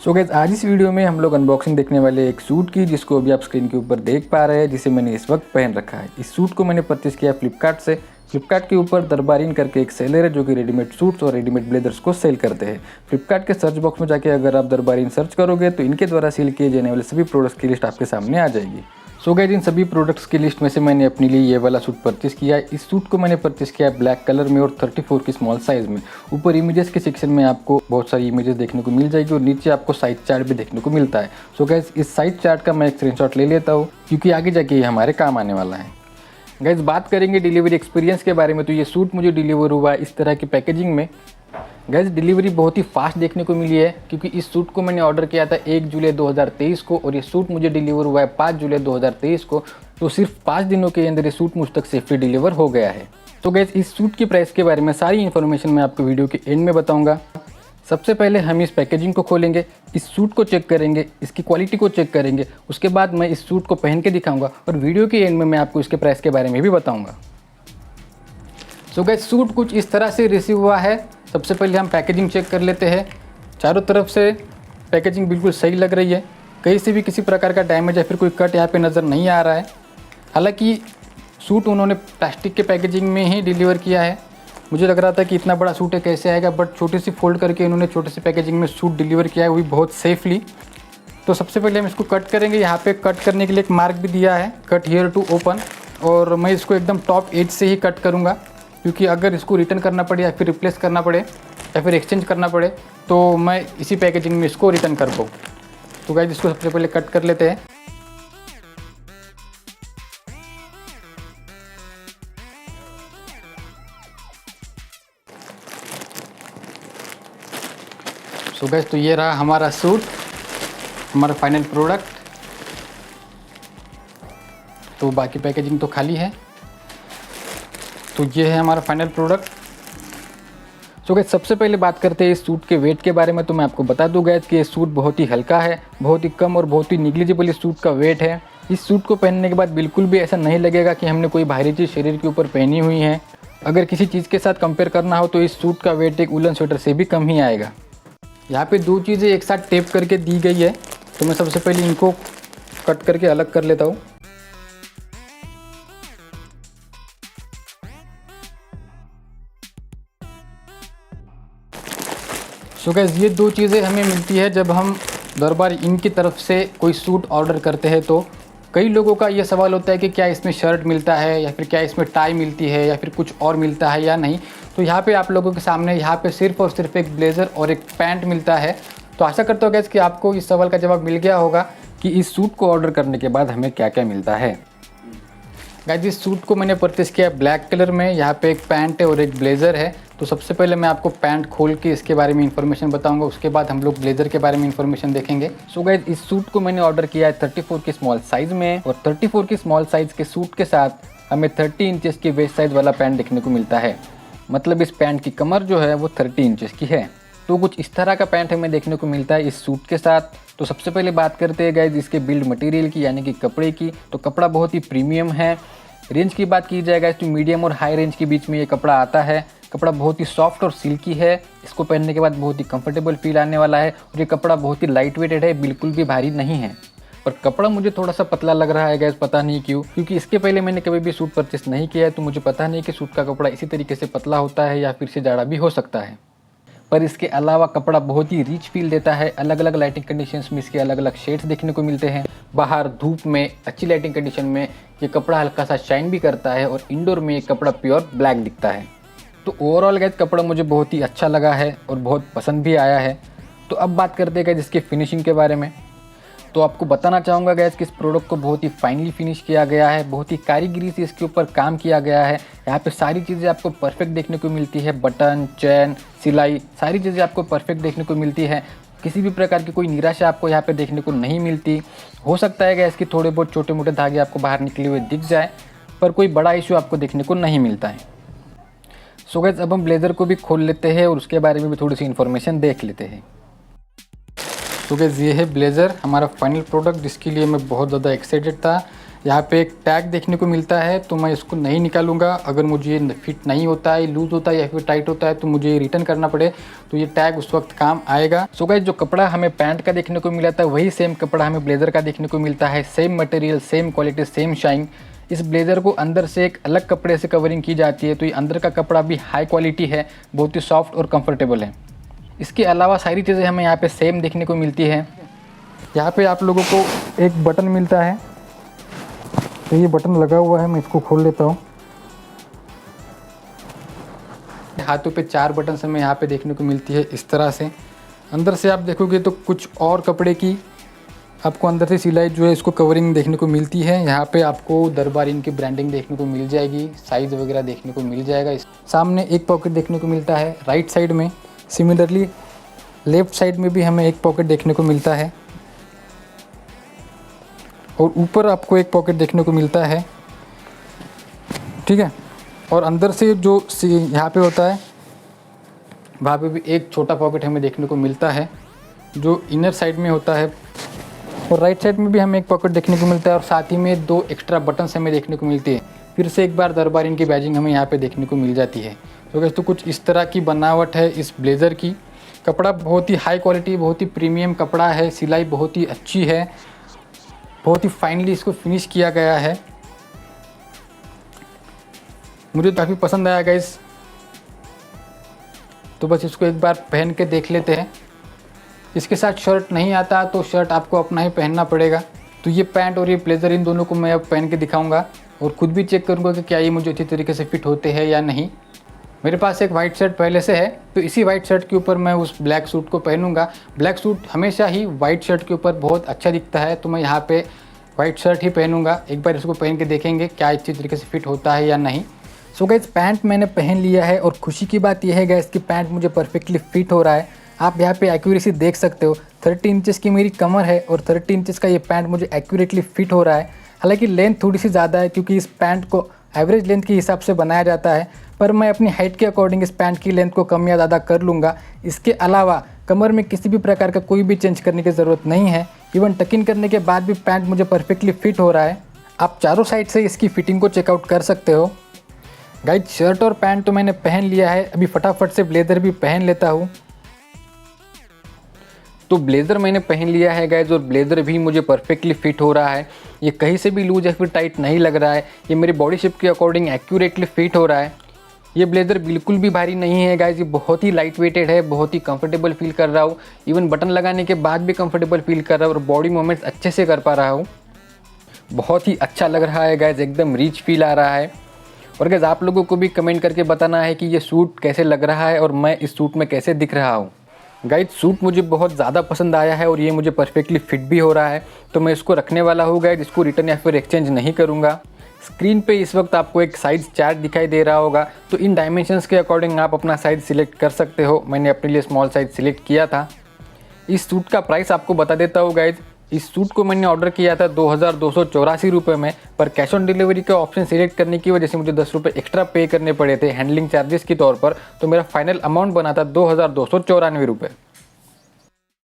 So guys आज इस video में हम लोग अनबॉक्सिंग देखने वाले एक सूट की, जिसको अभी आप स्क्रीन के ऊपर देख पा रहे हैं, जिसे मैंने इस वक्त पहन रखा है। इस सूट को मैंने परचेस किया फ्लिपकार्ट से। फ्लिपकार्ट के ऊपर दरबारीन करके एक सेलर है जो कि रेडीमेड सूट्स और रेडीमेड ब्लेजर्स को सेल करते हैं। फ्लिपकार्ट के सर्च बॉक्स में जाके अगर आप दरबारीन सर्च करोगे तो इनके द्वारा सेल किए जाने वाले सभी प्रोडक्ट्स की लिस्ट आपके सामने आ जाएगी। सो गाइस इन सभी प्रोडक्ट्स की लिस्ट में से मैंने अपने लिए ये वाला सूट परचेस किया है। इस सूट को मैंने परचेस किया है ब्लैक कलर में और 34 की स्मॉल साइज़ में। ऊपर इमेजेस के सेक्शन में आपको बहुत सारी इमेजेस देखने को मिल जाएगी और नीचे आपको साइज चार्ट भी देखने को मिलता है। सो गाइस इस साइज चार्ट का मैं एक स्क्रीनशॉट ले लेता हूँ क्योंकि आगे जाके ये हमारे काम आने वाला है। गाइस बात करेंगे डिलीवरी एक्सपीरियंस के बारे में, तो ये सूट मुझे डिलीवर हुआ इस तरह की पैकेजिंग में। गाइस डिलीवरी बहुत ही फास्ट देखने को मिली है क्योंकि इस सूट को मैंने ऑर्डर किया था 1 जुलाई 2023 को और ये सूट मुझे डिलीवर हुआ है 5 जुलाई 2023 को। तो सिर्फ 5 दिनों के अंदर ये सूट मुझ तक सेफली डिलीवर हो गया है। तो गाइस इस सूट की प्राइस के बारे में सारी इन्फॉर्मेशन मैं आपको वीडियो के एंड में बताऊंगा। सबसे पहले हम इस पैकेजिंग को खोलेंगे, इस सूट को चेक करेंगे, इसकी क्वालिटी को चेक करेंगे। उसके बाद मैं इस सूट को पहन के दिखाऊंगा और वीडियो के एंड में मैं आपको इसके प्राइस के बारे में भी बताऊंगा। सो गाइस सूट कुछ इस तरह से रिसीव हुआ है। सबसे पहले हम पैकेजिंग चेक कर लेते हैं। चारों तरफ से पैकेजिंग बिल्कुल सही लग रही है, कहीं से भी किसी प्रकार का डैमेज या फिर कोई कट यहाँ पे नज़र नहीं आ रहा है। हालांकि सूट उन्होंने प्लास्टिक के पैकेजिंग में ही डिलीवर किया है। मुझे लग रहा था कि इतना बड़ा सूट है कैसे आएगा, बट छोटी सी फोल्ड करके इन्होंने छोटे से पैकेजिंग में सूट डिलीवर किया है, वो भी बहुत सेफली। तो सबसे पहले हम इसको कट करेंगे। यहाँ पे कट करने के लिए एक मार्क भी दिया है, कट हियर टू ओपन, और मैं इसको एकदम टॉप एज से ही कट करूँगा क्योंकि अगर इसको रिटर्न करना पड़े या फिर रिप्लेस करना पड़े या फिर एक्सचेंज करना पड़े तो मैं इसी पैकेजिंग में इसको रिटर्न कर पाऊँ। तो गाइस इसको सबसे पहले कट कर लेते हैं। सो गाइस तो ये रहा हमारा सूट, हमारा फाइनल प्रोडक्ट। तो बाकी पैकेजिंग तो खाली है। तो ये है हमारा फाइनल प्रोडक्ट। सो गाइस सबसे पहले बात करते हैं इस सूट के वेट के बारे में। तो मैं आपको बता दूं गाइस कि ये सूट बहुत ही हल्का है, बहुत ही कम और बहुत ही निग्लिजिबल इस सूट का वेट है। इस सूट को पहनने के बाद बिल्कुल भी ऐसा नहीं लगेगा कि हमने कोई भारी चीज़ शरीर के ऊपर पहनी हुई है। अगर किसी चीज़ के साथ कंपेयर करना हो तो इस सूट का वेट एक वुलन स्वेटर से भी कम ही आएगा। यहाँ पे दो चीज़ें एक साथ टेप करके दी गई है, तो मैं सबसे पहले इनको कट करके अलग कर लेता हूँ। सो गाइस ये दो चीज़ें हमें मिलती है जब हम दरबार इन की तरफ से कोई सूट ऑर्डर करते हैं। तो कई लोगों का ये सवाल होता है कि क्या इसमें शर्ट मिलता है या फिर क्या इसमें टाई मिलती है या फिर कुछ और मिलता है या नहीं। तो यहाँ पे आप लोगों के सामने यहाँ पे सिर्फ और सिर्फ एक ब्लेज़र और एक पैंट मिलता है। तो आशा करता हूँ गाइस कि आपको इस सवाल का जवाब मिल गया होगा कि इस सूट को ऑर्डर करने के बाद हमें क्या क्या मिलता है। गाइस इस सूट को मैंने परचेस किया ब्लैक कलर में। यहाँ पे एक पैंट है और एक ब्लेज़र है। तो सबसे पहले मैं आपको पैंट खोल के इसके बारे में इन्फॉर्मेशन बताऊंगा, उसके बाद हम लोग ब्लेज़र के बारे में इन्फॉर्मेशन देखेंगे। सो गाइस इस सूट को मैंने ऑर्डर किया है 34 की स्मॉल साइज़ में, और 34 की स्मॉल साइज़ के सूट के साथ हमें 30 इंचेस की वेस्ट साइज़ वाला पैंट देखने को मिलता है। मतलब इस पैंट की कमर जो है वो 30 इंचेस की है। तो कुछ इस तरह का पैंट हमें देखने को मिलता है इस सूट के साथ। तो सबसे पहले बात करते हैं गाइस इसके बिल्ड मटेरियल की, यानी कि कपड़े की। तो कपड़ा बहुत ही प्रीमियम है। रेंज की बात की जाए गाइस तो मीडियम और हाई रेंज के बीच में ये कपड़ा आता है। कपड़ा बहुत ही सॉफ्ट और सिल्की है। इसको पहनने के बाद बहुत ही कंफर्टेबल फील आने वाला है। और ये कपड़ा बहुत ही लाइट वेटेड है, बिल्कुल भी भारी नहीं है। पर कपड़ा मुझे थोड़ा सा पतला लग रहा है गाइस, पता नहीं क्यों, क्योंकि इसके पहले मैंने कभी भी सूट परचेस नहीं किया है। तो मुझे पता नहीं कि सूट का कपड़ा इसी तरीके से पतला होता है या फिर से जाड़ा भी हो सकता है। पर इसके अलावा कपड़ा बहुत ही रिच फील देता है। अलग अलग लाइटिंग कंडीशंस में इसके अलग अलग शेड्स देखने को मिलते हैं। बाहर धूप में अच्छी लाइटिंग कंडीशन में ये कपड़ा हल्का सा शाइन भी करता है, और इंडोर में ये कपड़ा प्योर ब्लैक दिखता है। तो ओवरऑल गाइस कपड़ा मुझे बहुत ही अच्छा लगा है और बहुत पसंद भी आया है। तो अब बात करते हैं गाइस इसके फिनिशिंग के बारे में। तो आपको बताना चाहूँगा गैस कि इस प्रोडक्ट को बहुत ही फाइनली फिनिश किया गया है, बहुत ही कारीगरी से इसके ऊपर काम किया गया है। यहाँ पे सारी चीज़ें आपको परफेक्ट देखने को मिलती है, बटन, चैन, सिलाई, सारी चीज़ें आपको परफेक्ट देखने को मिलती है। किसी भी प्रकार की कोई निराशा आपको यहाँ पे देखने को नहीं मिलती। हो सकता है गैस कि थोड़े बहुत छोटे मोटे धागे आपको बाहर निकले हुए दिख जाए, पर कोई बड़ा इशू आपको देखने को नहीं मिलता है। सो गैस अब हम ब्लेज़र को भी खोल लेते हैं और उसके बारे में भी थोड़ी सी इन्फॉर्मेशन देख लेते हैं। तो गाइस ये है ब्लेज़र, हमारा फाइनल प्रोडक्ट, जिसके लिए मैं बहुत ज़्यादा एक्साइटेड था। यहाँ पे एक टैग देखने को मिलता है, तो मैं इसको नहीं निकालूंगा। अगर मुझे फिट नहीं होता है, लूज़ होता है या फिर टाइट होता है तो मुझे रिटर्न करना पड़े तो ये टैग उस वक्त काम आएगा। सो गाइस, जो कपड़ा हमें पैंट का देखने को मिला था वही सेम कपड़ा हमें ब्लेज़र का देखने को मिलता है। Same material, same quality, same shine. इस ब्लेज़र को अंदर से एक अलग कपड़े से कवरिंग की जाती है, तो ये अंदर का कपड़ा भी हाई क्वालिटी है, बहुत ही सॉफ्ट और कंफर्टेबल है। इसके अलावा सारी चीज़ें हमें यहाँ पे सेम देखने को मिलती है। यहाँ पे आप लोगों को एक बटन मिलता है, तो ये बटन लगा हुआ है, मैं इसको खोल लेता हूँ। हाथों पे 4 बटन हमें यहाँ पे देखने को मिलती है इस तरह से। अंदर से आप देखोगे तो कुछ और कपड़े की आपको अंदर से सिलाई जो है इसको कवरिंग देखने को मिलती है। यहाँ पे आपको दरबारिन की ब्रांडिंग देखने को मिल जाएगी, साइज़ वगैरह देखने को मिल जाएगा। इस सामने एक पॉकेट देखने को मिलता है राइट साइड में। सिमिलरली लेफ़्ट साइड में भी हमें एक पॉकेट देखने को मिलता है और ऊपर आपको एक पॉकेट देखने को मिलता है, ठीक है। और अंदर से जो यहाँ पे होता है वहाँ पे भी एक छोटा पॉकेट हमें देखने को मिलता है जो इनर साइड में होता है। और राइट साइड में भी हमें एक पॉकेट देखने को मिलता है और साथ ही में 2 एक्स्ट्रा बटन्स हमें देखने को मिलती है। फिर से एक बार दरबारिन की बैजिंग हमें यहाँ पे देखने को मिल जाती है। तो गाइस, तो कुछ इस तरह की बनावट है इस ब्लेज़र की। कपड़ा बहुत ही हाई क्वालिटी, बहुत ही प्रीमियम कपड़ा है। सिलाई बहुत ही अच्छी है, बहुत ही फाइनली इसको फिनिश किया गया है। मुझे काफ़ी पसंद आया गाइस। तो बस इसको एक बार पहन के देख लेते हैं। इसके साथ शर्ट नहीं आता तो शर्ट आपको अपना ही पहनना पड़ेगा। तो ये पैंट और ये ब्लेज़र, इन दोनों को मैं अब पहन के दिखाऊंगा और ख़ुद भी चेक करूंगा कि क्या ये मुझे अच्छी तरीके से फिट होते हैं या नहीं। मेरे पास एक वाइट शर्ट पहले से है, तो इसी वाइट शर्ट के ऊपर मैं उस ब्लैक सूट को पहनूंगा। ब्लैक सूट हमेशा ही वाइट शर्ट के ऊपर बहुत अच्छा दिखता है, तो मैं यहाँ पे वाइट शर्ट ही पहनूंगा। एक बार इसको पहन के देखेंगे क्या अच्छी तरीके से फिट होता है या नहीं। सो गाइस, पैंट मैंने पहन लिया है और खुशी की बात यह है गाइस कि पैंट मुझे परफेक्टली फिट हो रहा है। आप यहाँ पे एक्यूरेसी देख सकते हो। 30 इंचेस की मेरी कमर है और 30 इंचेस का ये पैंट मुझे एक्यूरेटली फिट हो रहा है। हालांकि लेंथ थोड़ी सी ज़्यादा है क्योंकि इस पैंट को एवरेज लेंथ के हिसाब से बनाया जाता है, पर मैं अपनी हाइट के अकॉर्डिंग इस पैंट की लेंथ को कम या ज़्यादा कर लूँगा। इसके अलावा कमर में किसी भी प्रकार का कोई भी चेंज करने की ज़रूरत नहीं है। इवन टक इन करने के बाद भी पैंट मुझे परफेक्टली फिट हो रहा है। आप चारों साइड से इसकी फिटिंग को चेकआउट कर सकते हो। गाइस, शर्ट और पैंट तो मैंने पहन लिया है, अभी फटाफट से ब्लेज़र भी पहन लेता हूँ। तो ब्लेज़र मैंने पहन लिया है गाइस और ब्लेज़र भी मुझे परफेक्टली फिट हो रहा है। ये कहीं से भी लूज या फिर टाइट नहीं लग रहा है। ये मेरी बॉडी शेप के अकॉर्डिंग एक्यूरेटली फिट हो रहा है। ये ब्लेज़र बिल्कुल भी भारी नहीं है गाइस, ये बहुत ही लाइट वेटेड है, बहुत ही कंफर्टेबल फील कर रहा हूँ। इवन बटन लगाने के बाद भी कंफर्टेबल फील कर रहा हूँ और बॉडी मूवमेंट्स अच्छे से कर पा रहा हूँ। बहुत ही अच्छा लग रहा है गाइस, एकदम रिच फील आ रहा है। और गाइस, आप लोगों को भी कमेंट करके बताना है कि ये सूट कैसे लग रहा है और मैं इस सूट में कैसे दिख रहा हूँ। गाइस, सूट मुझे बहुत ज़्यादा पसंद आया है और ये मुझे परफेक्टली फिट भी हो रहा है, तो मैं इसको रखने वाला हूँ गाइस। इसको रिटर्न या फिर एक्सचेंज नहीं करूँगा। स्क्रीन पे इस वक्त आपको एक साइज़ चार्ट दिखाई दे रहा होगा, तो इन डायमेंशंस के अकॉर्डिंग आप अपना साइज़ सिलेक्ट कर सकते हो। मैंने अपने लिए स्मॉल साइज़ सिलेक्ट किया था। इस सूट का प्राइस आपको बता देता हूँ गाइस। इस सूट को मैंने ऑर्डर किया था 2284 रुपये में, पर कैश ऑन डिलीवरी का ऑप्शन सिलेक्ट करने की वजह से मुझे 10 रुपये एक्स्ट्रा पे करने पड़े थे हैंडलिंग चार्जेस के तौर पर। तो मेरा फाइनल अमाउंट बना था 2294 रुपये।